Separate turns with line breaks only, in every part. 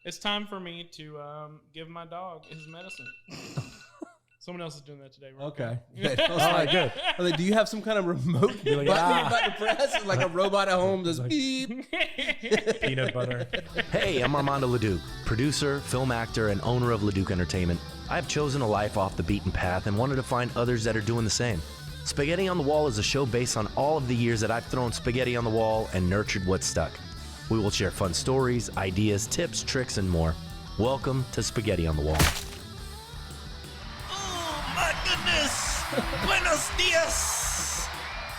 It's time for me to give my dog his medicine. Someone else is doing that today. Right?
Okay. Good. Good. Like, do you have some kind of remote button to press? Like a robot at home just beep.
Peanut butter.
Hey, I'm Armando Leduc, producer, film actor, and owner of Leduc Entertainment. I've chosen a life off the beaten path and wanted to find others that are doing the same. Spaghetti on the Wall is a show based on all of the years that I've thrown spaghetti on the wall and nurtured what's stuck. We will share fun stories, ideas, tips, tricks, and more. Welcome to Spaghetti on the Wall.
My goodness! Buenos dias!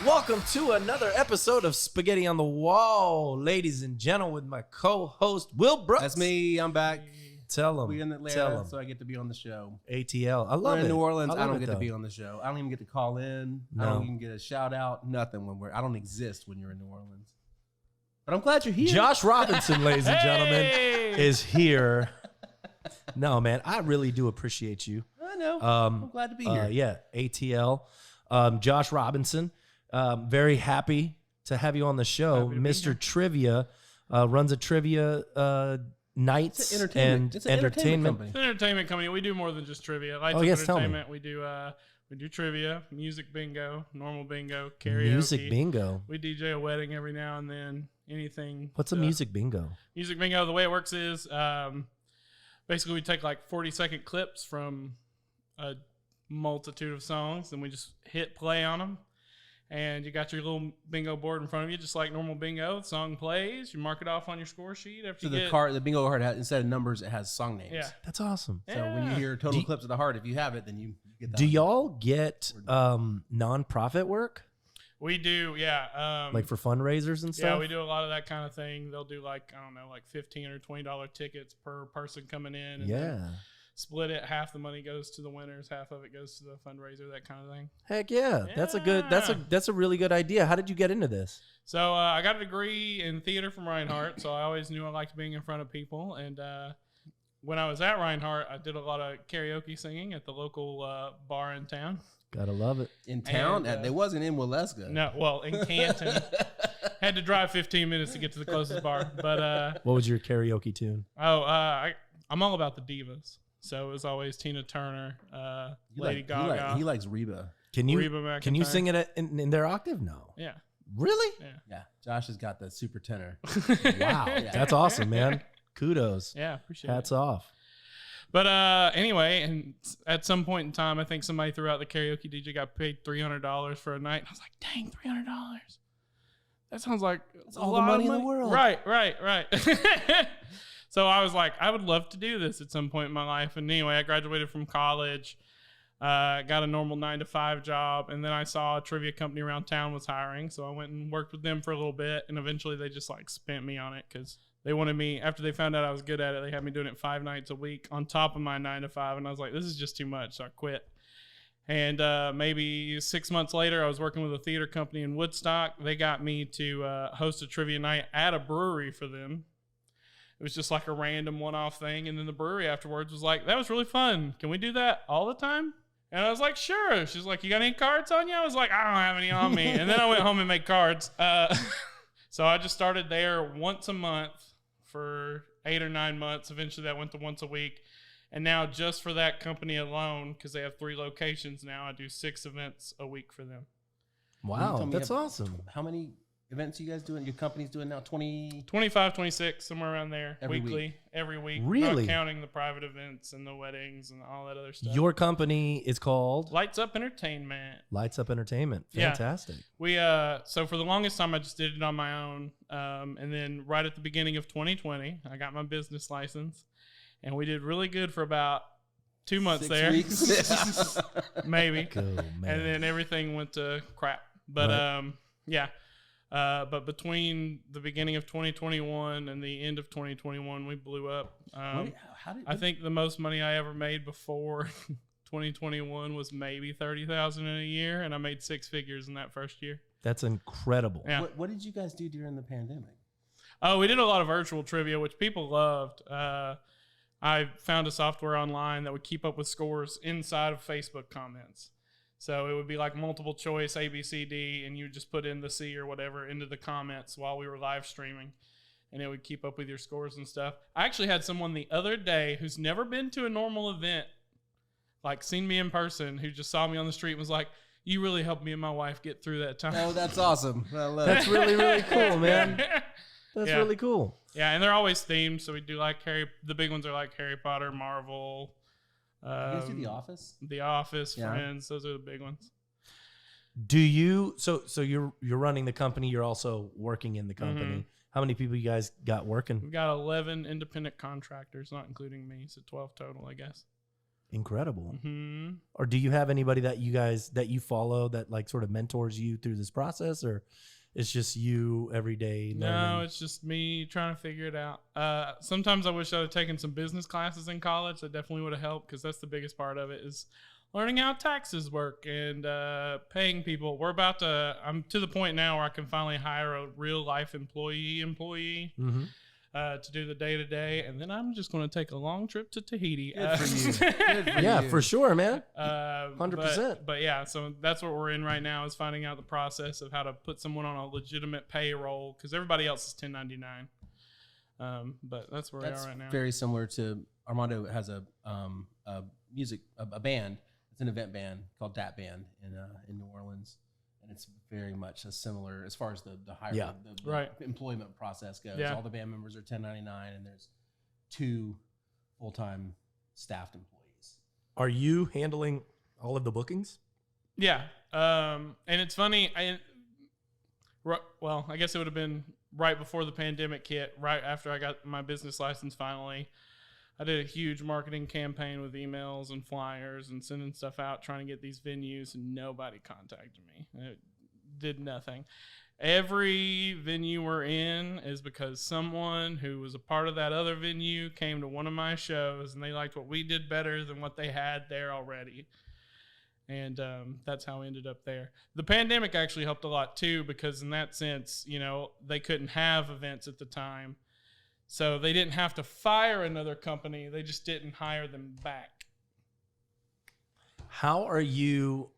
Welcome to another episode of Spaghetti on the Wall, ladies and gentlemen, with my co-host, Will Brooks.
That's me. I'm back.
Tell him.
We're in Atlanta, so I get to be on the show.
ATL. I love
We're
it.
in New Orleans.
I
I don't
it,
get
though.
to be on the show. I don't even get to call in.
No.
I don't even get a shout out. Nothing when I don't exist when you're in New Orleans. But I'm glad you're here.
Josh Robinson, ladies and gentlemen, is here. No, man, I really do appreciate you.
I know. I'm glad to be here.
Yeah, ATL. Josh Robinson, very happy to have you on the show. Mr. Trivia runs a trivia nights and
It's an entertainment company.
It's an entertainment company. We do more than just trivia. Lights
Oh,
Up
yes, tell me.
Entertainment. We do trivia, music bingo, normal bingo, karaoke.
Music bingo.
We DJ a wedding every now and then. Anything.
What's a music bingo?
Music bingo, the way it works is basically we take like 40-second clips from a multitude of songs and we just hit play on them. And you got your little bingo board in front of you, just like normal bingo. The song plays, you mark it off on your score sheet. After
So
you
the bingo card, instead of numbers, it has song names.
Yeah.
That's awesome.
So when you hear total clips of the heart, if you have it, then you get that.
Do y'all get nonprofit work?
We do, yeah.
Like for fundraisers and stuff?
Yeah, we do a lot of that kind of thing. They'll do like, I don't know, like $15 or $20 tickets per person coming in. And then split it. Half the money goes to the winners, half of it goes to the fundraiser, that kind of thing.
Heck yeah. That's a really good idea. How did you get into this?
So I got a degree in theater from Reinhardt, so I always knew I liked being in front of people. And when I was at Reinhardt, I did a lot of karaoke singing at the local bar in town.
Gotta love it.
In town? They wasn't in Waleska.
No, well, in Canton. Had to drive 15 minutes to get to the closest bar. But
what was your karaoke tune?
I'm all about the divas. So it was always Tina Turner, Lady Gaga.
He likes Reba.
Can you sing it in their octave? No.
Yeah.
Really?
Yeah. Josh has got the super tenor.
Wow. That's awesome, man. Kudos.
Yeah, appreciate it.
Hats off.
But anyway, and at some point in time, I think somebody threw out the karaoke DJ got paid $300 for a night. And I was like, dang, $300. That sounds like
that's all the money in the world.
Right. So I was like, I would love to do this at some point in my life. And anyway, I graduated from college, got a normal 9-to-5 job, and then I saw a trivia company around town was hiring. So I went and worked with them for a little bit, and eventually they just like spent me on it because they wanted me, after they found out I was good at it, they had me doing it 5 nights a week on top of my 9-to-5. And I was like, this is just too much. So I quit. And maybe 6 months later, I was working with a theater company in Woodstock. They got me to host a trivia night at a brewery for them. It was just like a random one-off thing. And then the brewery afterwards was like, that was really fun. Can we do that all the time? And I was like, sure. She's like, you got any cards on you? I was like, I don't have any on me. And then I went home and made cards. So I just started there once a month for 8 or 9 months. Eventually that went to once a week. And now just for that company alone, because they have 3 locations now, I do 6 events a week for them.
Wow, that's awesome.
How many events you guys doing? Your company's doing now
25, 26, somewhere around there. Every week.
Really?
Not counting the private events and the weddings and all that other stuff.
Your company is called
Lights Up Entertainment.
Lights Up Entertainment. Fantastic.
Yeah. So for the longest time I just did it on my own. And then right at the beginning of 2020, I got my business license. And we did really good for about 2 months
6
there.
weeks.
Maybe.
Cool, man.
And then everything went to crap. But
right.
But between the beginning of 2021 and the end of 2021, we blew up. I think the most money I ever made before 2021 was maybe $30,000 in a year, and I made 6 figures in that first year.
That's incredible.
Yeah.
What did you guys do during the pandemic?
Oh, we did a lot of virtual trivia, which people loved. I found a software online that would keep up with scores inside of Facebook comments. So it would be like multiple choice A, B, C, D, and you just put in the C or whatever into the comments while we were live streaming. and it would keep up with your scores and stuff. I actually had someone the other day who's never been to a normal event, like seen me in person, who just saw me on the street and was like, "You really helped me and my wife get through that time."
Oh, that's awesome. I love
That's
it.
really, really cool, man. That's
Yeah.
really cool.
Yeah, and they're always themed. So we do like the big ones are like Harry Potter, Marvel.
You guys do The Office?
The Office,
Yeah.
Friends. Those are the big ones.
Do you so you're running the company, you're also working in the company.
Mm-hmm.
How many people you guys got working?
We've got 11 independent contractors, not including me, so 12 total, I guess.
Incredible.
Hmm.
Or do you have anybody that you follow that like sort of mentors you through this process, or it's just you every day
No,
learning?
it's just me trying to figure it out. Sometimes I wish I had taken some business classes in college. That definitely would have helped, because that's the biggest part of it, is learning how taxes work and paying people. I'm to the point now where I can finally hire a real life employee
Mm-hmm.
to do the day to day, and then I'm just going to take a long trip to Tahiti.
Good for you. Good for
Yeah,
you.
for sure, man.
100%. But yeah, so that's what we're in right now, is finding out the process of how to put someone on a legitimate payroll, because everybody else is 1099. But that's where we are right now.
Very similar to Armando has a band. It's an event band called Dat Band in New Orleans, and it's very much a similar as far as the hiring,
Yeah.
the
Right.
employment process goes.
Yeah.
All the band members are 1099, and there's 2 full-time staffed employees.
Are you handling all of the bookings?
Yeah. And it's funny. I guess it would have been right before the pandemic hit, right after I got my business license finally. I did a huge marketing campaign with emails and flyers and sending stuff out, trying to get these venues, and nobody contacted me. It did nothing. Every venue we're in is because someone who was a part of that other venue came to one of my shows, and they liked what we did better than what they had there already. And that's how we ended up there. The pandemic actually helped a lot too, because in that sense, they couldn't have events at the time. So they didn't have to fire another company. They just didn't hire them back.
How are you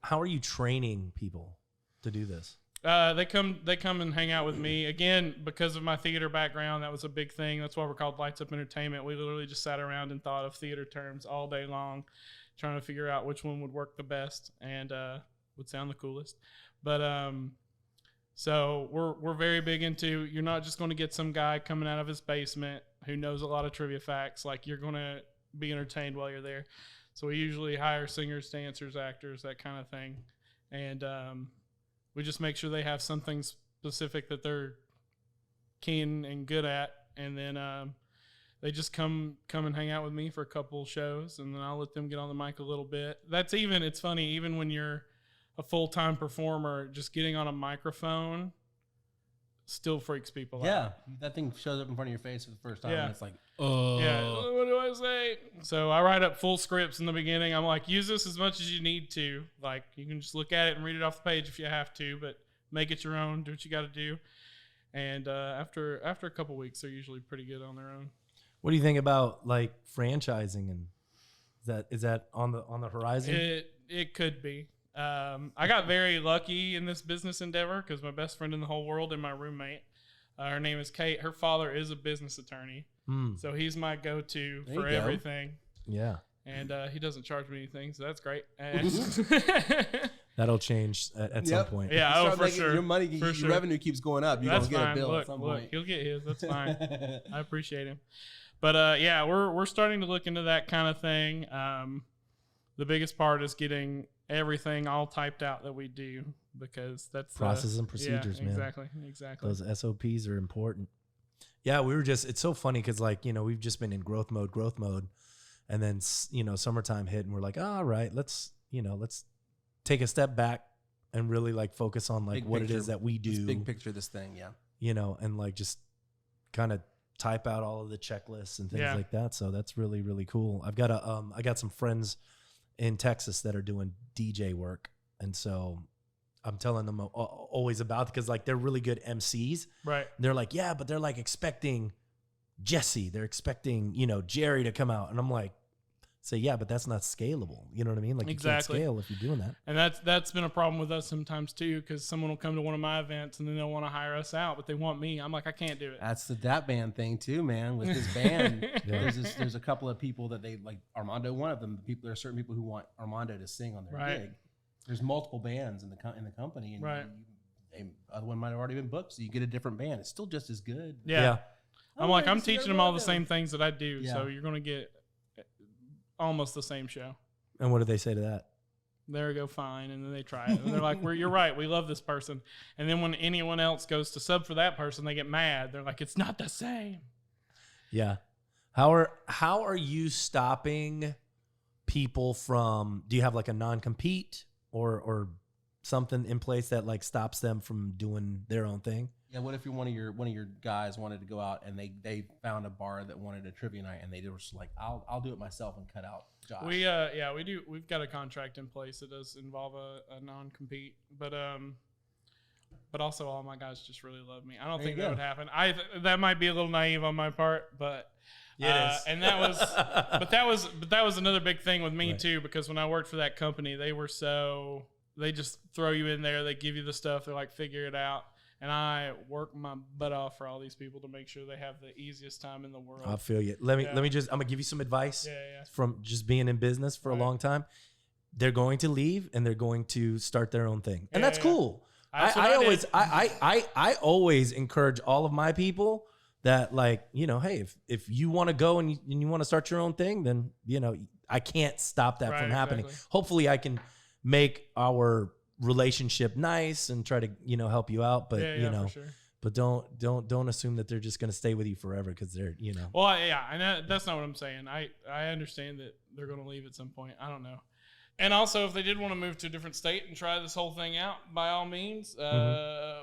training people to do this?
They come and hang out with me. Again, because of my theater background, that was a big thing. That's why we're called Lights Up Entertainment. We literally just sat around and thought of theater terms all day long, trying to figure out which one would work the best and would sound the coolest. But so we're very big into, you're not just going to get some guy coming out of his basement who knows a lot of trivia facts. Like, you're going to be entertained while you're there. So we usually hire singers, dancers, actors, that kind of thing. And we just make sure they have something specific that they're keen and good at. And then they just come and hang out with me for a couple shows, and then I'll let them get on the mic a little bit. It's funny, even when you're a full-time performer, just getting on a microphone still freaks people out.
Yeah, that thing shows up in front of your face for the first time,
Yeah.
and it's like,
Yeah, what do I say? So I write up full scripts in the beginning. I'm like, use this as much as you need to. Like, you can just look at it and read it off the page if you have to, but make it your own. Do what you got to do. And after a couple weeks, they're usually pretty good on their own.
What do you think about like franchising, and is that on the horizon?
It could be. I got very lucky in this business endeavor because my best friend in the whole world and my roommate, her name is Kate. Her father is a business attorney, so he's my go-to
There
for
you go.
everything.
Yeah,
And he doesn't charge me anything, so that's great. And
that'll change at some
Yep.
point.
yeah,
Start
for
making-
sure.
Your money,
For
your
sure.
revenue keeps going up. You're
That's
gonna get
fine.
a bill
Look,
at some
look,
point.
he'll get his. That's fine. I appreciate him. But yeah, we're starting to look into that kind of thing. The biggest part is getting everything all typed out that we do, because that's
Process and procedures, man.
Exactly.
Those SOPs are important. Yeah, it's so funny because we've just been in growth mode, and then summertime hit, and we're like, all right, let's take a step back and really like focus on like
Big
what
picture.
it is that we
This
do,
big picture of this thing, yeah.
and like just kind of type out all of the checklists and things
Yeah.
like that. So that's really, really cool. I got some friends in Texas that are doing DJ work, and so I'm telling them always about, because like they're really good MCs.
Right.
They're like, yeah, but they're like expecting Jesse, they're expecting Jerry to come out, and I'm like, say, yeah, but that's not scalable. You know what I mean? Like
Exactly.
you can't scale if you're doing that.
And that's been a problem with us sometimes too, because someone will come to one of my events and then they'll want to hire us out, but they want me. I'm like, I can't do it.
That's the Dat band thing too, man. With his band, there's a couple of people that they like. Armando, one of them. There are certain people who want Armando to sing on their gig. There's multiple bands in the company, and other one might have already been booked, so you get a different band. It's still just as good.
Yeah. I'm teaching them all the same things that I do, so you're gonna get almost the same show.
And what do they say to that?
There we go, fine. And then they try it. And they're like, you're right. We love this person. And then when anyone else goes to sub for that person, they get mad. They're like, it's not the same.
Yeah. How are you stopping people from, do you have like a non-compete or something in place that like stops them from doing their own thing?
Yeah, what if you're one of your guys wanted to go out and they found a bar that wanted a trivia night and they were just like, I'll do it myself and cut out Josh.
We do. We've got a contract in place that does involve a non-compete, but also all my guys just really love me. I don't think that would happen. That might be a little naive on my part, but it is. And that was, but that was another big thing with me too, because when I worked for that company, they just throw you in there, they give you the stuff, they're like, figure it out. And I work my butt off for all these people to make sure they have the easiest time in the world.
I feel you. I'm gonna give you some advice from just being in business for a long time. They're going to leave and they're going to start their own thing. And that's cool. I always encourage all of my people that, like, you know, hey, if you want to go and you want to start your own thing, then, you know, I can't stop that from happening. Hopefully I can make our relationship nice and try to, you know, help you out, but you know, for sure. But don't assume that they're just going to stay with you forever, because they're, you know.
Well, yeah, and that's not what I'm saying. I understand that they're going to leave at some point. I don't know. And also, if they did want to move to a different state and try this whole thing out, by all means,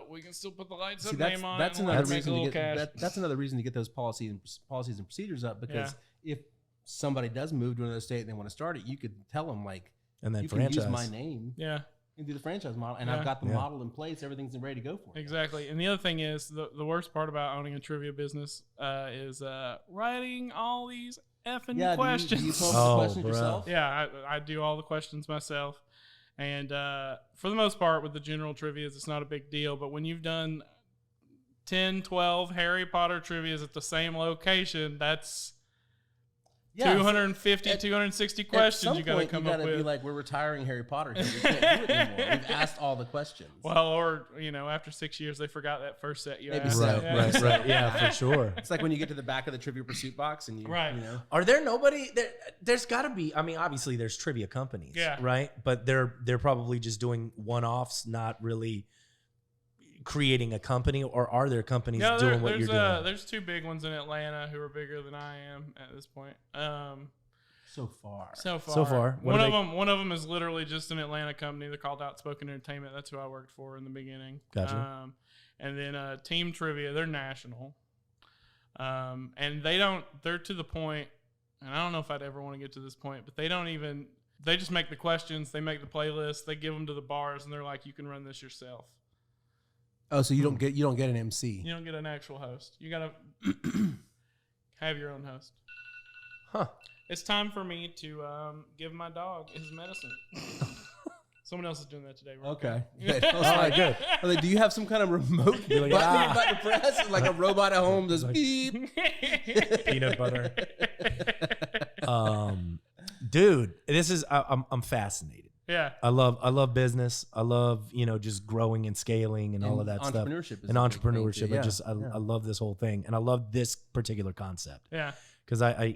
we can still put the Lights Up name on it. That's another
reason to get those policies and procedures up, because if somebody does move to another state and they want to start it, you could tell them, like,
and then
you
franchise.
can use my name.
Yeah.
And do the franchise model, and I've got the model in place. Everything's ready to go for it.
Exactly. And the other thing is, the worst part about owning a trivia business is writing all these effing questions.
Do you pose the questions yourself?
Yeah, I do all the questions myself. And for the most part, with the general trivias, it's not a big deal. But when you've done 10, 12 Harry Potter trivias at the same location, that's 250, 260 questions you got to come up with.
Be like, we're retiring Harry Potter here. We can't do it anymore. We've asked all the questions.
Well, or, you know, after 6 years, they forgot that first set you asked.
Right. Yeah, for sure.
It's like when you get to the back of the Trivia Pursuit box and you know.
Are there nobody there's got to be, I mean, obviously there's trivia companies, right? But they're probably just doing one-offs, not really creating a company, or are there companies doing what you're doing?
There's two big ones in Atlanta who are bigger than I am at this point.
So far.
One of them is literally just an Atlanta company. They're called Outspoken Entertainment. That's who I worked for in the beginning.
Gotcha.
And then Team Trivia, they're national. And they're to the point, and I don't know if I'd ever want to get to this point, but they just make the questions, they make the playlist, they give them to the bars, and they're like, you can run this yourself.
Oh, so you don't get an MC.
You don't get an actual host. You gotta have your own host.
Huh.
It's time for me to give my dog his medicine. Someone else is doing that today.
Okay. All right, good. Like, do you have some kind of remote button to press? Like a robot at home just beep.
Peanut butter. Dude, this is I'm fascinated.
Yeah,
I love business. I love, you know, just growing and scaling and all of that stuff.
Entrepreneurship.
I love this whole thing, and I love this particular concept.
Yeah,
because I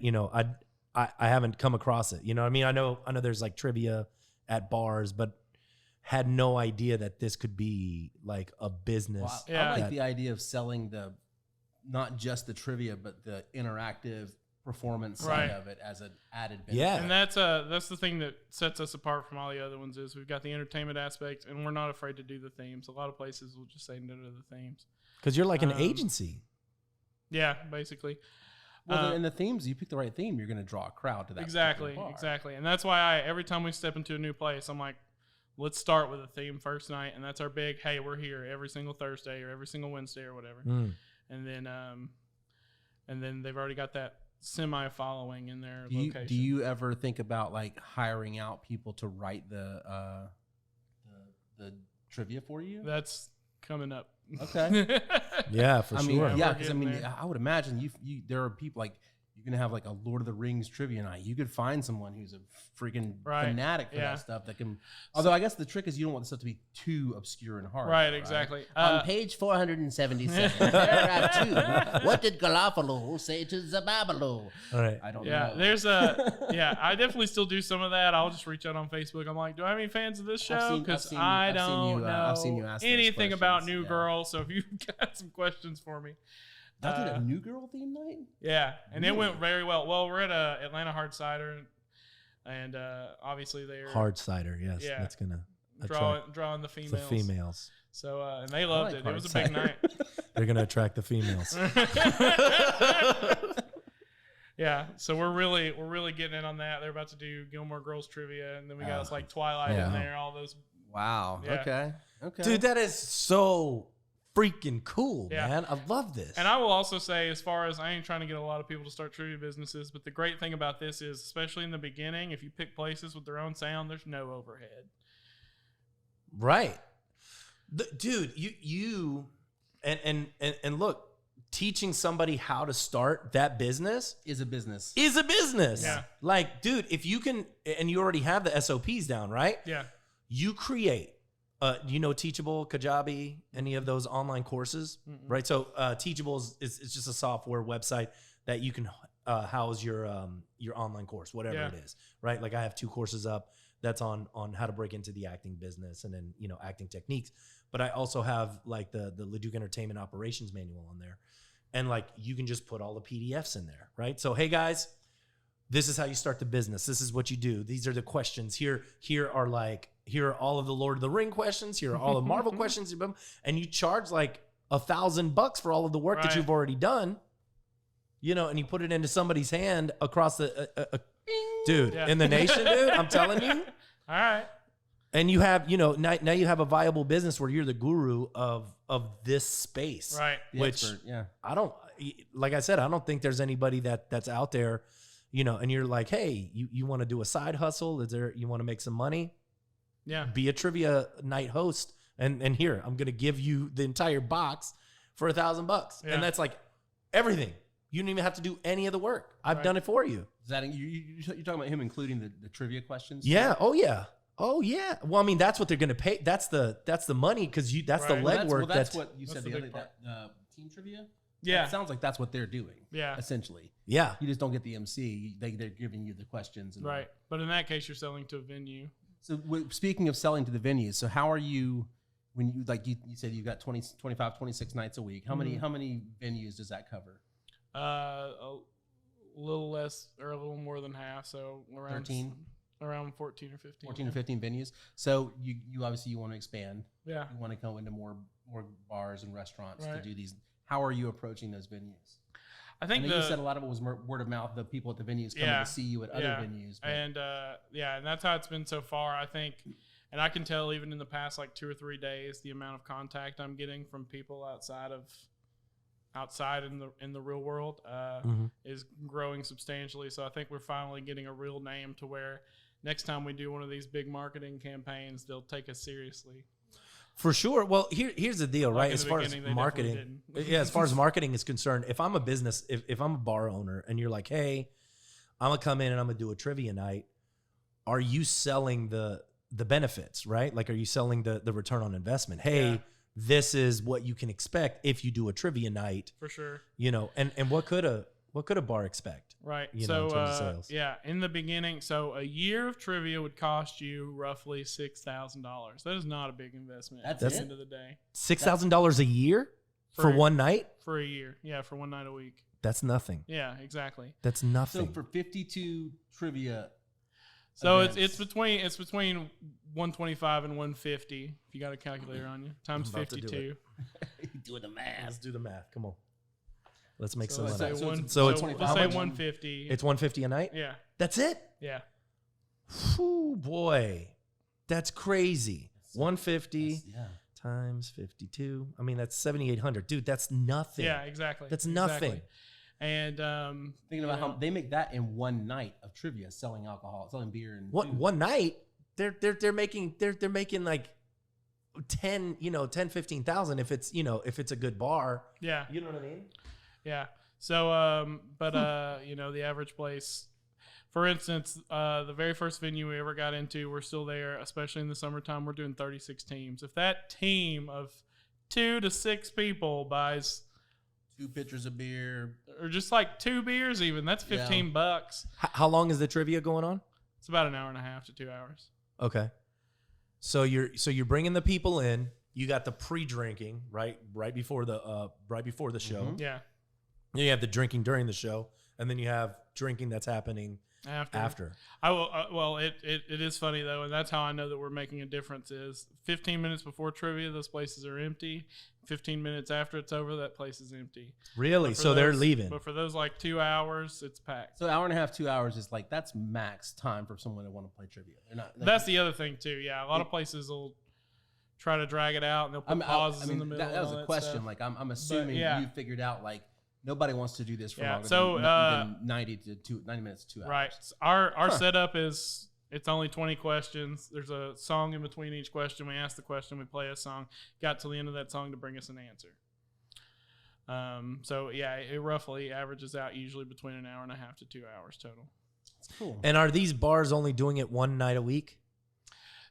haven't come across it. You know what I mean? I know there's like trivia at bars, but had no idea that this could be like a business.
Well, I like the idea of selling not just the trivia, but the interactive performance side of it as an added benefit.
Yeah.
And that's the thing that sets us apart from all the other ones, is we've got the entertainment aspect, and we're not afraid to do the themes. A lot of places will just say no to the themes.
Because you're like an agency.
Yeah, basically.
Well, in the themes, you pick the right theme, you're going to draw a crowd to that.
Exactly. And that's why every time we step into a new place, I'm like, let's start with a theme first night. And that's our big, hey, we're here every single Thursday or every single Wednesday or whatever. And then they've already got that semi following in their
Do
location.
you ever think about like hiring out people to write the trivia for you?
That's coming up.
Okay.
Yeah, for
I
sure.
mean,
We're
yeah, because I
getting
mean,
there.
I would imagine you there are people like you're gonna have like a Lord of the Rings trivia night. You could find someone who's a freaking
Right.
fanatic for
Yeah.
that stuff that can. Although I guess the trick is you don't want the stuff to be too obscure and hard.
Right, exactly.
On page 477, paragraph 2, what did Galafalo say to Zababalo?
All right.
I don't
Yeah,
know.
there's a I definitely still do some of that. I'll just reach out on Facebook. I'm like, do I have any fans of this show?
seen-
Because
I've seen-
I
I've seen
don't
you,
know
I've seen you ask those
anything about
questions,
New
yeah.
Girl. So if you've got some questions for me,
Y'all did a New Girl theme night?
yeah, and it went
Really?
very well. Well, we're at Atlanta Hard Cider, and obviously they're
Hard cider, yes.
Yeah.
That's gonna attract
drawing the
the
females.
females.
So and they loved
like
it. It was a
hard
big
cider.
night.
They're gonna attract the females.
Yeah, so we're really getting in on that. They're about to do Gilmore Girls trivia, and then we got us like Twilight
Yeah.
in there, all those.
Wow.
Yeah.
Okay.
Dude, that is so freaking cool,
Yeah.
man. I love this.
And I will also say, as far as I ain't trying to get a lot of people to start trivia businesses, but the great thing about this is, especially in the beginning, if you pick places with their own sound, there's no overhead.
Right. Dude, you and look, teaching somebody how to start that business
Is a business.
is a business.
Yeah.
Like, dude, if you can, and you already have the SOPs down, right?
Yeah,
You create, Teachable, Kajabi, any of those online courses,
Mm-mm.
right? So Teachable is just a software website that you can house your online course, whatever
Yeah.
it is, right? Like I have 2 courses up that's on how to break into the acting business and then, acting techniques. But I also have like the Leduc Entertainment Operations Manual on there. And like you can just put all the PDFs in there, right? So, hey guys, this is how you start the business. This is what you do. These are the questions. Here are all of the Lord of the Ring questions. Here are all the Marvel questions. And you charge like $1,000 for all of the work that
Right.
you've already done, and you put it into somebody's hand across the, dude,
Yeah.
in the nation, dude, I'm telling you.
all right.
And you have, now you have a viable business where you're the guru of this space.
Right.
The
which
expert, yeah.
I don't, like I said, I don't think there's anybody that's out there, and you're like, hey, you want to do a side hustle? You want to make some money?
Yeah.
Be a trivia night host. And here, I'm going to give you the entire box for $1,000.
Yeah.
And that's like everything. You don't even have to do any of the work. I've
Right.
done it for you.
Is that you're talking about him including the trivia questions?
Yeah. Oh yeah. Oh yeah. Well, I mean, that's what they're going to pay. That's the money. Cause that's the
Right.
legwork.
That's what you
that's
said
the
the
big
other
part.
team trivia.
Yeah.
It sounds like that's what they're doing.
Yeah.
Essentially,
yeah.
you just don't get the MC. They're giving you the questions. And
Right. But in that case, you're selling to a venue.
So speaking of selling to the venues, so how are you when you you said you've got 20, 25, 26 nights a week? How
Mm-hmm.
many venues does that cover?
A little less or a little more than half. So around
13?
Around 14 or 15.
14
yeah.
or 15 venues. So you obviously you want to expand.
Yeah.
You want to go into more bars and restaurants
Right.
to do these. How are you approaching those venues?
I
I
think
know you said a lot of it was word of mouth. The people at the venues coming
Yeah.
to see you at other
Yeah.
venues. But
and and that's how it's been so far. I think, and I can tell even in the past like 2 or 3 days, the amount of contact I'm getting from people outside in the real world is growing substantially. So I think we're finally getting a real name to where next time we do one of these big marketing campaigns, they'll take us seriously.
For sure. Well, here's the deal,
Like
right?
in
As
the
far as
beginning, they
marketing,
definitely
yeah, as far as marketing is concerned, if I'm a business, if I'm a bar owner and you're like, hey, I'm gonna come in and I'm gonna do a trivia night, are you selling the benefits, right? Like, are you selling the return on investment? Hey,
Yeah.
this is what you can expect if you do a trivia night,
For sure.
and what could a bar expect?
Right.
In
So,
terms of sales.
yeah, in the beginning, so a year of trivia would cost you roughly $6,000. That is not a big investment
That's
at the
it?
end of the day.
$6,000 a year for one night?
For a year. Yeah, for one night a week.
That's nothing.
Yeah, exactly.
That's
so
nothing.
for 52 trivia.
So
events,
it's between 125 and 150 if you got a calculator on you. Times
I'm about to do
52.
doing the math.
Let's do the math. Come on. Let's make
So
some
let's
money.
say one.
so
So
it's
let's
how
say
much?
150.
It's $150 a night?
Yeah.
That's it?
Yeah.
Whew, boy. That's crazy. 150
Yeah.
times 52. I mean, that's 7,800. Dude, that's nothing.
Yeah, exactly.
That's
Exactly.
nothing.
And
thinking about how they make that in one night of trivia, selling alcohol, selling beer and
What
food.
one night they're making like 15,000 if it's if it's a good bar.
Yeah.
You know what I mean?
Yeah. So, the average place, for instance, the very first venue we ever got into, we're still there, especially in the summertime, we're doing 36 teams. If that team of 2 to 6 people buys
2 pitchers of beer,
or just like 2 beers even, that's $15.
How long is the trivia going on?
It's about an hour and a half to 2 hours.
Okay. So you're bringing the people in. You got the pre-drinking right before the show.
Mm-hmm.
Yeah.
Then you have the drinking during the show, and then you have drinking that's happening after.
I will. Well, it is funny though, and that's how I know that we're making a difference. Is 15 minutes before trivia, those places are empty. 15 minutes after it's over, that place is empty.
Really? So they're leaving.
But for those like 2 hours, it's packed.
so hour and a half, 2 hours is like that's max time for someone to want to play trivia. They're not.
That's the other thing too. Yeah, a lot of places will try to drag it out, and they'll put pauses in the middle.
That was
and all
a question.
stuff.
Like I'm assuming you figured out like nobody wants to do this for longer
so,
than 90 minutes to 2 hours.
Right. Our setup is it's only 20 questions. There's a song in between each question. We ask the question, we play a song. Got to the end of that song to bring us an answer. It roughly averages out usually between an hour and a half to 2 hours total.
That's cool.
And are these bars only doing it one night a week?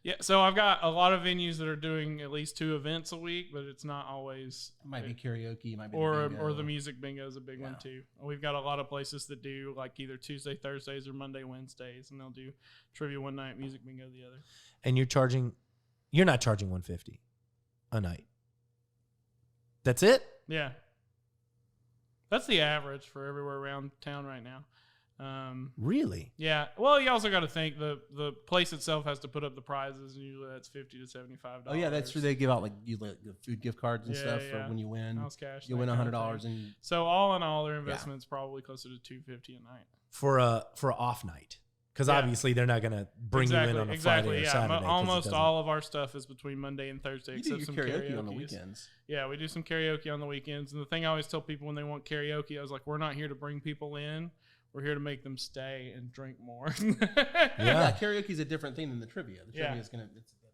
Yeah, so I've got a lot of venues that are doing at least 2 events a week, but it's not always.
It might be karaoke, it might be
or
the bingo.
or the music bingo is a big one too. We've got a lot of places that do like either Tuesday, Thursdays, or Monday, Wednesdays, and they'll do trivia one night, music bingo the other.
And you're not charging $150 a night. That's it?
Yeah, that's the average for everywhere around town right now.
Really?
Yeah. Well, you also got to think the place itself has to put up the prizes, and usually that's $50 to $75.
Oh yeah, that's true. They give out like the food gift cards and stuff for when you win.
House cash.
You win $100 and
so all in all, their investment's probably closer to $250 a night
for a off night. Because obviously they're not going to bring you in on a Friday or Saturday.
Almost all of our stuff is between Monday and Thursday,
you do
except
your
some
karaoke on the
karaokes.
weekends.
Yeah, we do some karaoke on the weekends. And the thing I always tell people when they want karaoke, I was like, we're not here to bring people in. We're here to make them stay and drink more.
Yeah, karaoke is a different thing than the trivia. The trivia is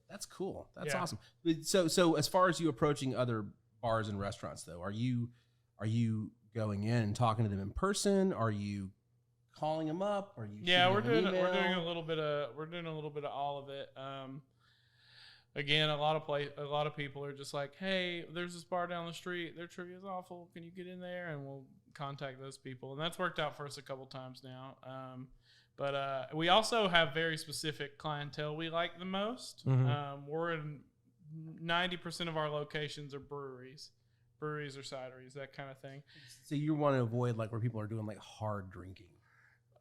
that's cool. That's awesome. So as far as you approaching other bars and restaurants though, are you going in and talking to them in person? Are you calling them up? Are you
we're doing a little bit of all of it. Again, a lot of people are just like, hey, there's this bar down the street. Their trivia is awful. Can you get in there? And we'll contact those people. And that's worked out for us a couple times now. But we also have very specific clientele we like the most.
Mm-hmm.
We're in 90% of our locations are breweries or cideries, that kind of thing.
So you want to avoid like where people are doing like hard drinking.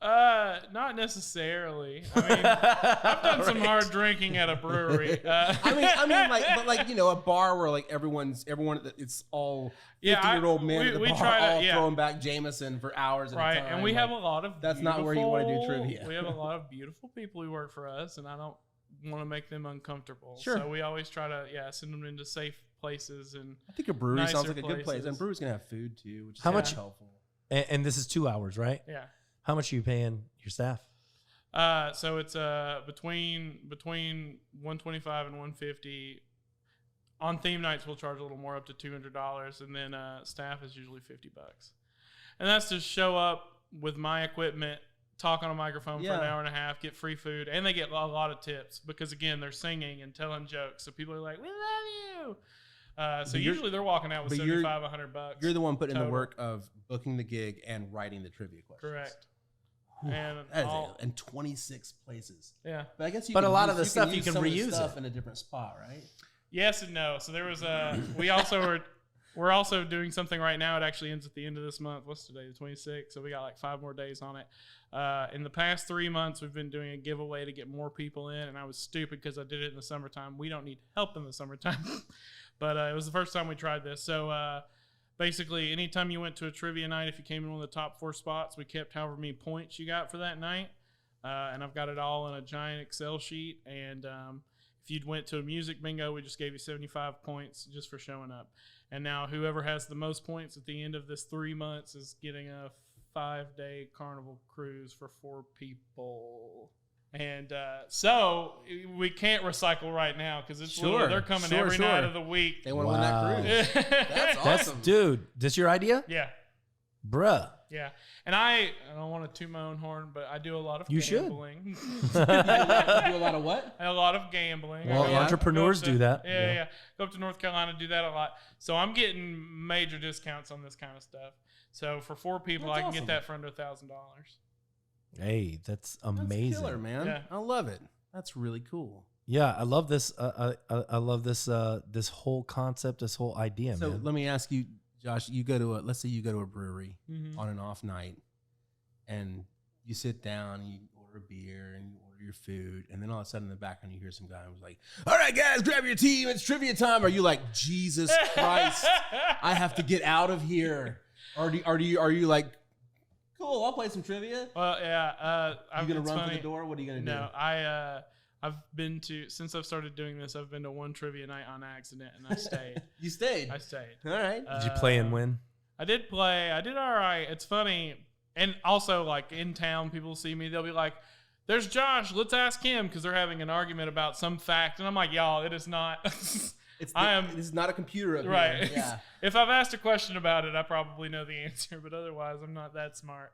Not necessarily. I mean, I've done some hard drinking at a brewery.
I mean, like a bar where like everyone, it's all 50-year-old men at the bar throwing back Jameson for hours at a time.
And we have a lot of.
That's not where you want to do trivia.
We have a lot of beautiful people who work for us, and I don't want to make them uncomfortable.
Sure.
So we always try to send them into safe places, and
I think a brewery sounds like a good place,
places.
and brewery's gonna have food too, which is
How much
helpful.
And this is 2 hours, right?
Yeah.
How much are you paying your staff?
So it's between 125 and 150. On theme nights, we'll charge a little more, up to $200, and then staff is usually $50. And that's to show up with my equipment, talk on a microphone for an hour and a half, get free food, and they get a lot of tips because again they're singing and telling jokes, so people are like, "We love you." So usually they're walking out with $75, $100.
You're the one putting in the work of booking the gig and writing the trivia questions.
Correct.
And 26 places.
Yeah.
But I guess
a lot of the stuff you can reuse
stuff in a different spot, right?
Yes and no. So there was we're also doing something right now. It actually ends at the end of this month. What's today? The 26th. So we got like 5 more days on it. In the past 3 months, we've been doing a giveaway to get more people in, and I was stupid because I did it in the summertime. We don't need help in the summertime. But it was the first time we tried this. So basically, anytime you went to a trivia night, if you came in one of the top 4 spots, we kept however many points you got for that night. And I've got it all in a giant Excel sheet. And if you went to a music bingo, we just gave you 75 points just for showing up. And now whoever has the most points at the end of this 3 months is getting a 5-day carnival cruise for 4 people. And so we can't recycle right now because it's they're coming every night of the week.
They want to win that cruise. That's awesome.
Dude, this your idea?
Yeah.
Bruh.
Yeah. And I don't want to toot my own horn, but I do a lot of gambling.
You do a lot of what?
A lot of gambling.
Well, entrepreneurs do that.
Yeah. Go up to North Carolina, do that a lot. So I'm getting major discounts on this kind of stuff. So for 4 people,
That's
I can
awesome.
get that for under $1,000.
Hey, that's amazing.
That's killer, man.
Yeah.
I love it. That's really cool.
Yeah, I love this. I love this. This whole concept, this whole idea,
So
man.
let me ask you, Josh. You go to let's say you go to a brewery
Mhm.
on an off night, and you sit down and you order a beer and you order your food, and then all of a sudden in the background you hear some guy who's like, "All right, guys, grab your team. It's trivia time." Are you like, Jesus Christ, I have to get out of here? Or are you like, cool, I'll play some trivia?
Well, yeah.
You gonna
it's
run
funny.
for the door? What are you gonna do?
No, I've been to, since I've started doing this, I've been to one trivia night on accident, and I stayed.
You stayed.
I stayed.
All right.
Did you play and win?
I did play. I did all right. It's funny. And also, like, in town, people see me. They'll be like, there's Josh. Let's ask him, because they're having an argument about some fact. And I'm like, y'all, it is not.
This is not a computer up
Right.
here. Yeah.
If I've asked a question about it, I probably know the answer. But otherwise, I'm not that smart.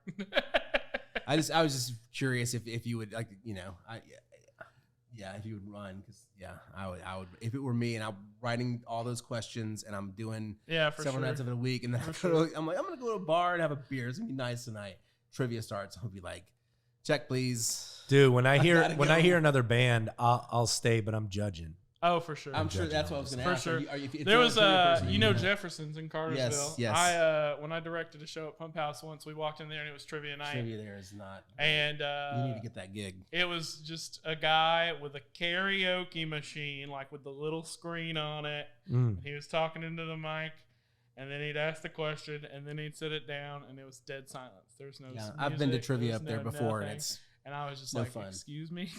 I was just curious if you would, like, you know, if you would run, because I would if it were me and I'm writing all those questions and I'm doing
For
several nights of it a week, and then I'm like, I'm gonna go to a bar and have a beer. It's gonna be nice tonight. Trivia starts. I'll be like, check please,
Dude, when I hear
gotta go.
hear another band, I'll stay, but I'm judging.
Oh, for sure.
I'm sure that's what I was gonna
For
ask.
sure.
If
There
you're a
was
trivia person,
you know Jefferson's in Cartersville.
Yes.
When I directed a show at Pump House once, we walked in there and it was trivia night.
Trivia there is not.
And
you need to get that gig.
it was just a guy with a karaoke machine, like with the little screen on it.
Mm.
He was talking into the mic, and then he'd ask the question, and then he'd sit it down, and it was dead silence. There was no
Yeah,
music,
I've been to trivia
there was
up there
no
before,
nothing.
and
I was just
no
like,
fun.
excuse me?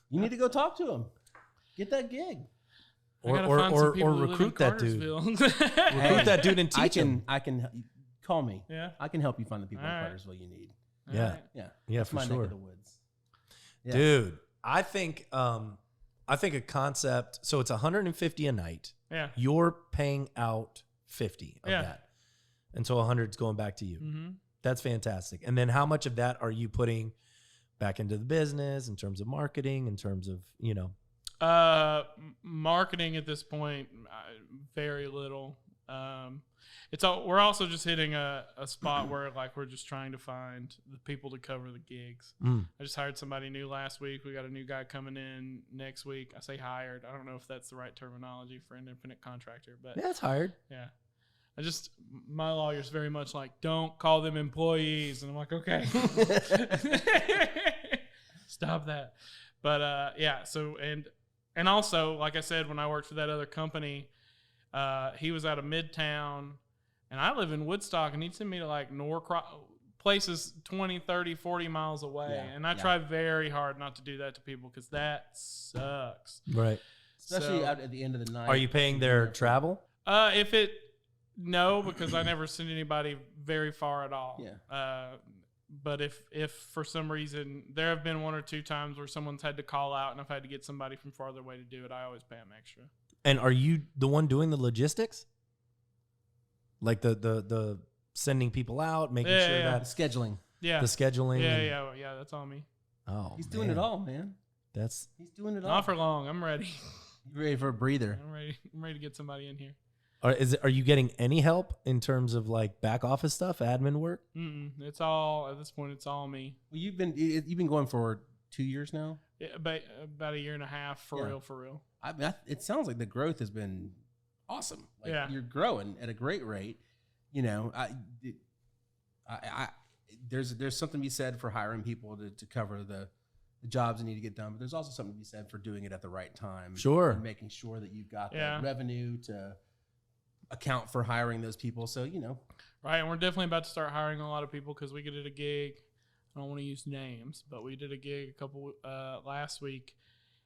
you need to go talk to him. Get that gig.
I gotta find some people who live in
recruit that dude.
Cartersville.
Recruit that dude and teach him.
I can call me.
Yeah.
I can help you find the people
All
in
right.
Cartersville you need.
Yeah.
Alright.
Yeah.
Yeah,
That's
for
my neck
sure.
of the woods. Yeah.
Dude, I think a concept. So it's 150 a night.
Yeah.
You're paying out 50 of
Yeah.
that, and so 100 is going back to you.
Mm-hmm.
That's fantastic. And then how much of that are you putting back into the business in terms of marketing, in terms of
Marketing at this point, very little. We're also just hitting a spot where like we're just trying to find the people to cover the gigs.
Mm.
I just hired somebody new last week. We got a new guy coming in next week. I say hired. I don't know if that's the right terminology for an independent contractor, but
Yeah, it's hired.
yeah. My lawyer's very much like, don't call them employees. And I'm like, okay. Stop that. But so, and also, like I said, when I worked for that other company, he was out of Midtown, and I live in Woodstock, and he'd send me to like Norcross, places 20, 30, 40 miles away.
Yeah,
And I try very hard not to do that to people because that sucks.
Right.
Especially
So-
out at the end of the night.
Are you paying their travel?
No, because I never send anybody very far at all.
Yeah.
But if for some reason there have been 1 or 2 times where someone's had to call out and I've had to get somebody from farther away to do it, I always pay them extra.
And are you the one doing the logistics? Like the sending people out, making
Yeah,
sure
yeah.
that
Scheduling.
Yeah.
the scheduling.
Yeah. That's all me.
Oh,
He's doing
man.
it all, man.
That's
He's doing it all.
Not for long. I'm ready.
You ready for a breather?
I'm ready to get somebody in here.
Are you getting any help in terms of like back office stuff, admin work?
It's all at this point. It's all me.
Well, you've been going for 2 years now.
Yeah, about a year and a half for
Yeah.
real.
I mean, it sounds like the growth has been awesome. Like,
Yeah.
you're growing at a great rate. You know, there's something to be said for hiring people to cover the jobs that need to get done, but there's also something to be said for doing it at the right time.
Sure.
And making sure that you've got
Yeah.
the revenue to account for hiring those people. So, you know,
Right, and we're definitely about to start hiring a lot of people because we did a gig. I don't want to use names, but we did a gig last week,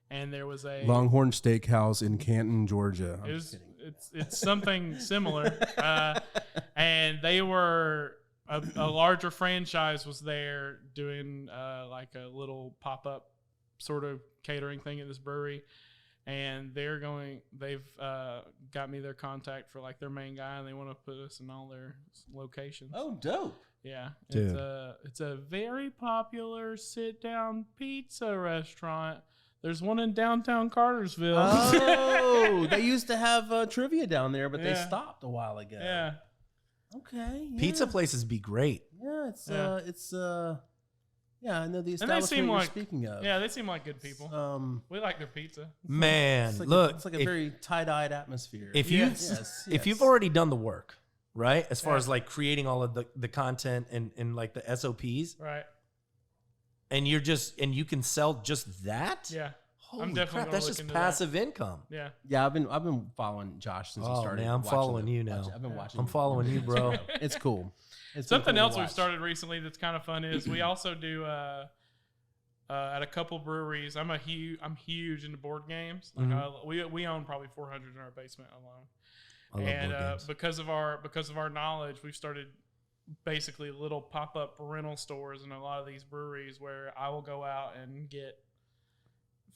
and there was a
Longhorn Steakhouse in Canton, Georgia.
It's something similar, and they were a larger franchise was there doing like a little pop up sort of catering thing at this brewery, and they've got me their contact for like their main guy, and they want to put us in all their locations.
Oh, dope.
Yeah,
Dude.
it's a very popular sit down pizza restaurant. There's one in downtown Cartersville.
Oh, they used to have trivia down there, but they
Yeah.
stopped a while ago.
Yeah.
Okay. Yeah.
Pizza places be great.
Yeah, yeah, I know the
And they
establishment
seem
you're
like
speaking of.
Yeah, they seem like good people. We like their pizza.
Man,
it's like
look,
it's like a
if,
very tie-dyed atmosphere.
if you
Yes,
if you've
yes.
already done the work, right? As far
Yeah.
as like creating all of the content and like the SOPs,
Right.
and you can sell just that.
Yeah.
Holy
definitely
crap,
gonna
that's
look
just
into
passive income.
Yeah.
Yeah, I've been following Josh since he
Oh,
started.
man, I'm
watching
following you now.
I've been watching.
I'm following you, bro.
It's cool. It's been
Something
cool to
else we've
watch.
started recently that's kind of fun is we also do at a couple breweries. I'm huge into board games. Like we own probably 400 in our basement alone.
I love
And
board games.
because of our knowledge, we've started basically little pop-up rental stores in a lot of these breweries where I will go out and get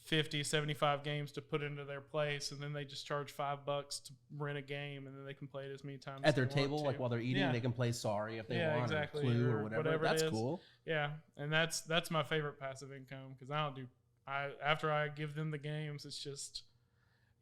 50, 75 games to put into their place, and then they just charge $5 to rent a game, and then they can play it as many times
At
as
their
they want
table,
to.
like while they're eating,
Yeah.
they can play Sorry if they
Yeah,
want,
exactly,
or Clue
or
or whatever.
whatever it
That's
is.
cool.
Yeah, and that's my favorite passive income because after I give them the games, it's just,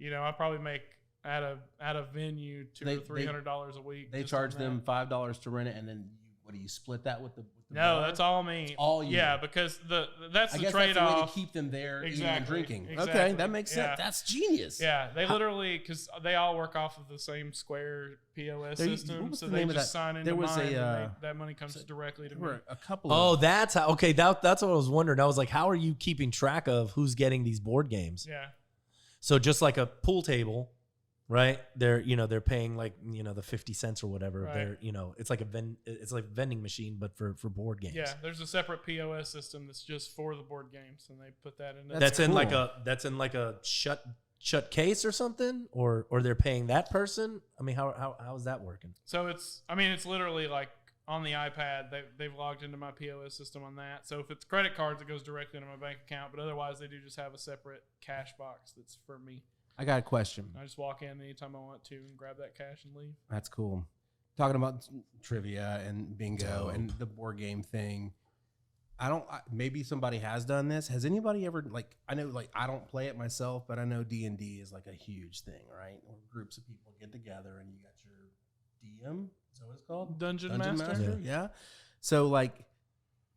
I probably make at a venue $200 or $300 a week.
They
just
charge
on that.
them $5 to rent it, and then what do you split that with the
No,
bar?
that's all me.
All you.
Yeah, because that's
I
the
guess
trade
that's the way to
off.
keep them there eating and
Exactly,
drinking. Okay,
exactly.
that makes
Yeah.
sense. That's genius.
Yeah, they literally because they all work off of the same Square POS
There you-
system,
what was
so
the
they
name of
just
that?
sign into
There was
mine,
a,
and that money comes directly to
There
me.
were a couple
Oh,
of
that's how. Okay, that's what I was wondering. I was like, how are you keeping track of who's getting these board games?
Yeah,
So just like a pool table, right? They're paying like the 50 cents or whatever.
Right.
They're it's like it's like a vending machine, but for board games.
yeah. There's a separate POS system that's just for the board games, and they put that in.
That's in like
cool.
that's in like a shut case or something, or they're paying that person. I mean, how is that working?
So it's literally like on the iPad. They've logged into my POS system on that. So if it's credit cards, it goes directly into my bank account. But otherwise, they do just have a separate cash box that's for me.
I got a question.
I just walk in anytime I want to and grab that cash and leave.
That's cool. Talking about trivia and bingo
Dope.
and the board game thing. Maybe somebody has done this. Has anybody ever I know I don't play it myself, but I know D&D is like a huge thing, right? Where groups of people get together and you got your DM. Is that what it's called?
Dungeon Master?
Yeah. So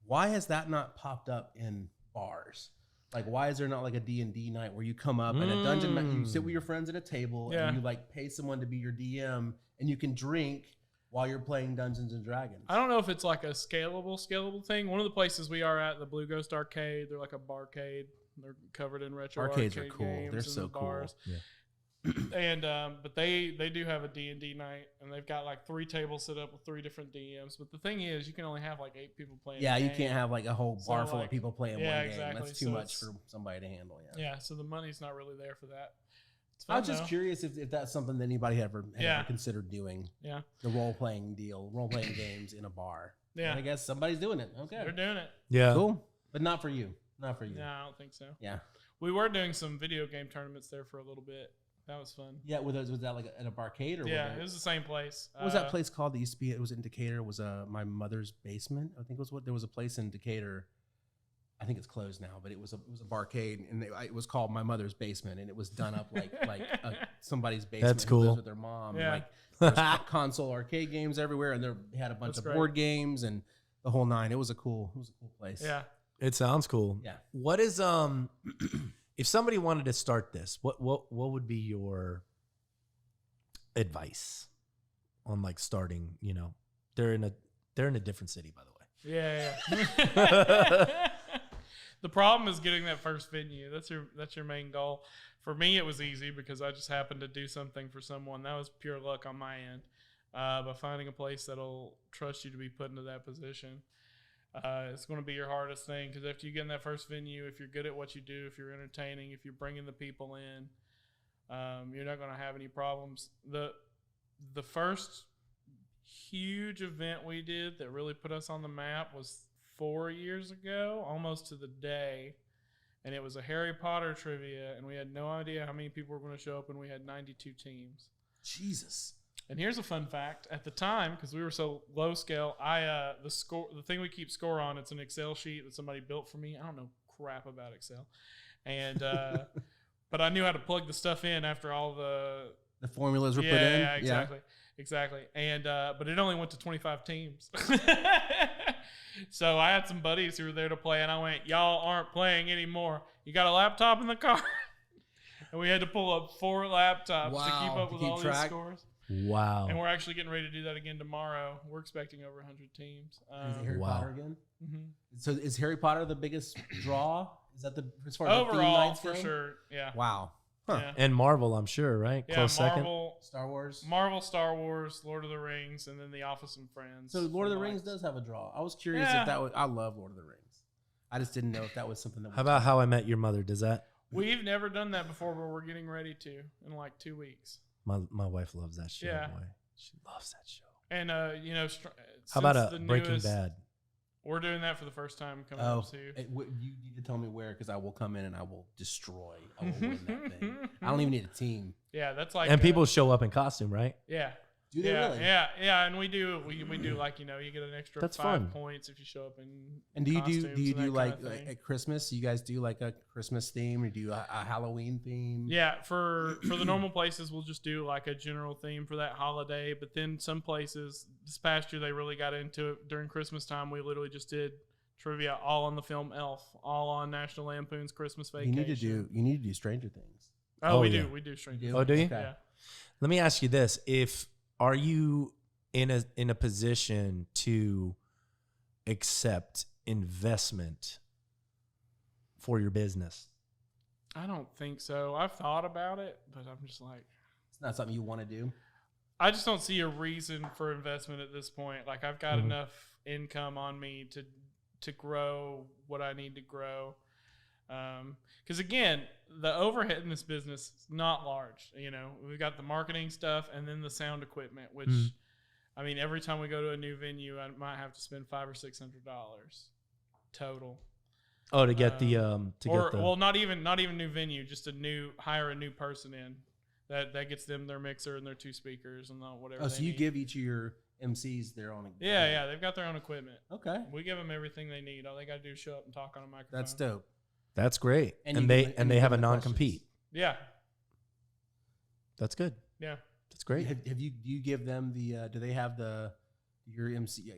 why has that not popped up in bars? Like, why is there not like a D&D night where you come up and a dungeon, you sit with your friends at a table and you pay someone to be your DM and you can drink while you're playing Dungeons and Dragons?
I don't know if it's like a scalable thing. One of the places we are at, the Blue Ghost Arcade, they're like a barcade. They're covered in retro
Arcades are
arcade
cool.
games
They're
and
so
the bars.
cool.
And but they do have a D&D night, and they've got like 3 tables set up with 3 different DMs. But the thing is, you can only have like 8 people playing.
Yeah,
the
you
game.
can't have like a whole bar
So,
full
like,
of people playing
yeah,
one game.
exactly.
That's too
So
much
it's-
for somebody to handle. Yeah.
Yeah, so the money's not really there for that. It's
I
fun,
was just
though.
curious if that's something that anybody had ever considered doing.
Yeah,
The role playing games in a bar.
yeah,
And I guess somebody's doing it. Okay.
they're doing it.
Yeah.
Cool. But not for you. Not for you.
No, I don't think so.
Yeah.
We were doing some video game tournaments there for a little bit. That was fun.
Yeah. Was that like at a barcade or
Yeah,
was
it was the same place.
what was that place called that used to be? It was in Decatur. It was my mother's basement. I think there was a place in Decatur. I think it's closed now, but it was a barcade, and it was called My Mother's Basement, and it was done up like somebody's basement.
That's
who lives
cool.
with their mom.
Yeah.
Like there's console arcade games everywhere, and they had a bunch
That's
of
great.
board games and the whole nine. It was a cool place.
Yeah.
It sounds cool.
Yeah.
What is if somebody wanted to start this, what would be your advice on like starting? They're in a different city, by the way.
Yeah. The problem is getting that first venue. That's your main goal. For me, it was easy because I just happened to do something for someone. That was pure luck on my end by finding a place that'll trust you to be put into that position. It's going to be your hardest thing, because after you get in that first venue, if you're good at what you do, if you're entertaining, if you're bringing the people in, you're not going to have any problems. The first huge event we did that really put us on the map was 4 years ago, almost to the day, and it was a Harry Potter trivia, and we had no idea how many people were going to show up, and we had 92 teams.
Jesus.
And here's a fun fact: at the time, because we were so low scale, the thing we keep score on, it's an Excel sheet that somebody built for me. I don't know crap about Excel, and but I knew how to plug the stuff in after all the
formulas were put in.
Yeah, exactly. And but it only went to 25 teams. So I had some buddies who were there to play, and I went, "Y'all aren't playing anymore. You got a laptop in the car?" And we had to pull up 4 laptops to keep up with all these scores.
Wow.
And we're actually getting ready to do that again tomorrow. We're expecting over 100 teams.
Is it Harry Potter again?
Mm-hmm.
So is Harry Potter the biggest draw? Is that as far as
overall,
the theme
for sure? Yeah.
Wow. Huh.
Yeah.
And Marvel, I'm sure, right?
Yeah,
Close
Marvel,
second.
Marvel, Star Wars, Lord of the Rings, and then The Office and Friends.
So Lord of the Rings does have a draw. I was curious if that was. I love Lord of the Rings. I just didn't know if that was something that.
How about How I Met Your Mother? Does that?
We've never done that before, but we're getting ready to in like 2 weeks.
My wife loves that show.
Yeah.
Boy. She loves that show.
And
how about Breaking Bad?
We're doing that for the first time coming up too.
You need to tell me where, because I will come in and I will destroy. I will win that thing. I don't even need a team.
Yeah, that's like.
And people show up in costume, right?
Yeah.
Do they really?
Yeah, and we do like, you get an extra
That's
5
fun.
points if you show up in.
And do you do like
at
Christmas? You guys do like a Christmas theme, or do you a Halloween theme?
Yeah, for the normal places, we'll just do like a general theme for that holiday. But then some places, this past year, they really got into it during Christmas time. We literally just did trivia all on the film Elf, all on National Lampoon's Christmas Vacation.
You need to do Stranger Things.
We do Stranger Things.
Oh, do you?
Okay.
Yeah.
Let me ask you this: Are you in a position to accept investment for your business?
I don't think so. I've thought about it, but I'm just like,
It's not something you want to do.
I just don't see a reason for investment at this point. Like, I've got enough income on me to grow what I need to grow. Because again, the overhead in this business is not large. We've got the marketing stuff and then the sound equipment, which, I mean, every time we go to a new venue, I might have to spend $500 or $600 total.
Oh, to get
not even new venue, just hire a new person in that gets them their mixer and their 2 speakers and whatever.
Oh, so you give each of your MCs their own.
Yeah, they've got their own equipment.
Okay,
we give them everything they need. All they got to do is show up and talk on a microphone.
That's dope.
That's great.
And
they have a non-compete.
Yeah.
That's good.
Yeah.
That's great.
Do you give them do they have your MC?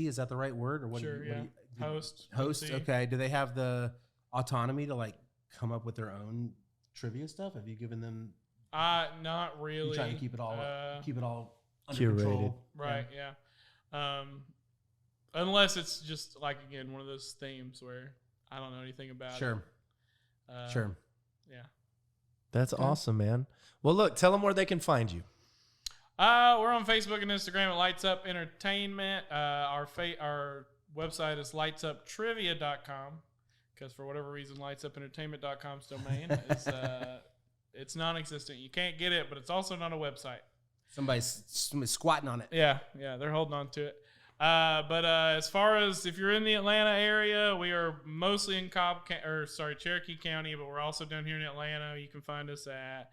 Is that the right word? Or what?
Sure, yeah. Host.
MC.
Okay.
Do they have the autonomy to like come up with their own trivia stuff? Have you given them?
Not really.
You trying to keep it all under
curated.
control.
Right. Yeah. Unless it's just like, again, one of those themes where I don't know anything about it.
Sure.
Yeah.
That's awesome, man. Well, look, tell them where they can find you.
We're on Facebook and Instagram at Lights Up Entertainment. Our website is lightsuptrivia.com, because for whatever reason, lightsupentertainment.com's domain is it's non-existent. You can't get it, but it's also not a website.
Somebody's squatting on it.
Yeah, they're holding on to it. But as far as if you're in the Atlanta area, we are mostly in Cherokee County, but we're also down here in Atlanta. You can find us at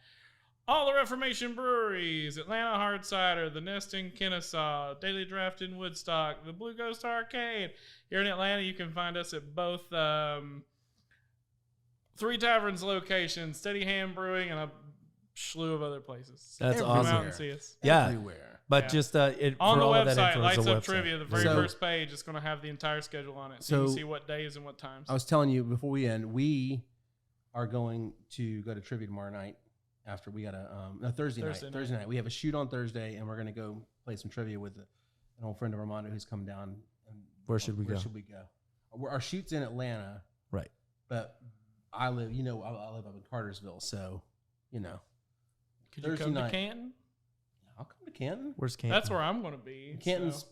all the Reformation breweries: Atlanta Hard Cider, The Nest in Kennesaw, Daily Draft in Woodstock, the Blue Ghost Arcade. Here in Atlanta, you can find us at both 3 Taverns locations, Steady Hand Brewing, and a slew of other places.
That's
Come
awesome.
out and see us.
Yeah.
Everywhere.
But just
on
for
the
all of that
website,
info,
Lights
it's a
Up
website.
Trivia, the very first page is going to have the entire schedule on it, so you can see what days and what times.
I was telling you before we end, we are going to go to trivia tomorrow night. After we got Thursday night. We have a shoot on Thursday, and we're going to go play some trivia with an old friend of Armando who's come down. And
Where should we go?
Our shoot's in Atlanta,
right?
But I live up in Cartersville, so
Could you come to Canton?
I'll come to Canton.
Where's Canton?
That's where I'm going to be.
Canton's,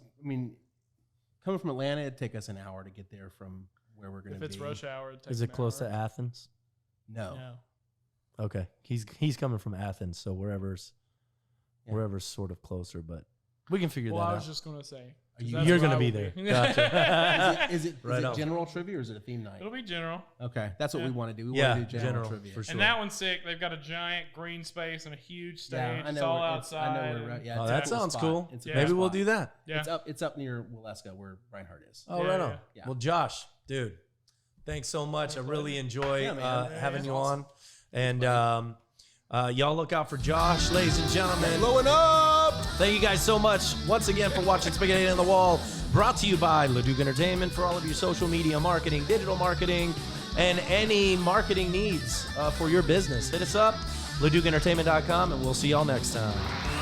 coming from Atlanta, it'd take us an hour to get there from where we're going to be.
If it's rush hour, it takes
Is it
an
close
hour.
to Athens?
No.
Okay, he's coming from Athens, so wherever's sort of closer, but we can figure
Well,
that
I
out.
was just going to say.
Are you-
'cause that's
You're
where
gonna
I
be
will
there. Gotcha.
Is
Right
it
on.
general trivia or is it a theme night?
It'll be general.
Okay, that's what we want to do. We
Yeah,
want to do general
general,
trivia.
for sure.
And that one's sick. They've got a giant green space and a huge stage.
Yeah, I know
it's all
where-
outside.
I know where. Yeah,
Oh,
it's a
that
cool
sounds
spot.
cool.
It's a
Yeah.
cool
Maybe we'll
spot.
do that.
Yeah.
It's up near Waleska where Reinhardt is.
Oh,
Yeah,
right on.
yeah.
Yeah.
Well, Josh, dude, thanks so much. I really enjoy
Yeah, man.
having
it's
you
awesome.
on. And y'all look out for Josh, ladies and gentlemen.
Blowing up!
Thank you guys so much once again for watching Spaghetti on the Wall, brought to you by Leduc Entertainment for all of your social media marketing, digital marketing, and any marketing needs for your business. Hit us up, LeducEntertainment.com, and we'll see y'all next time.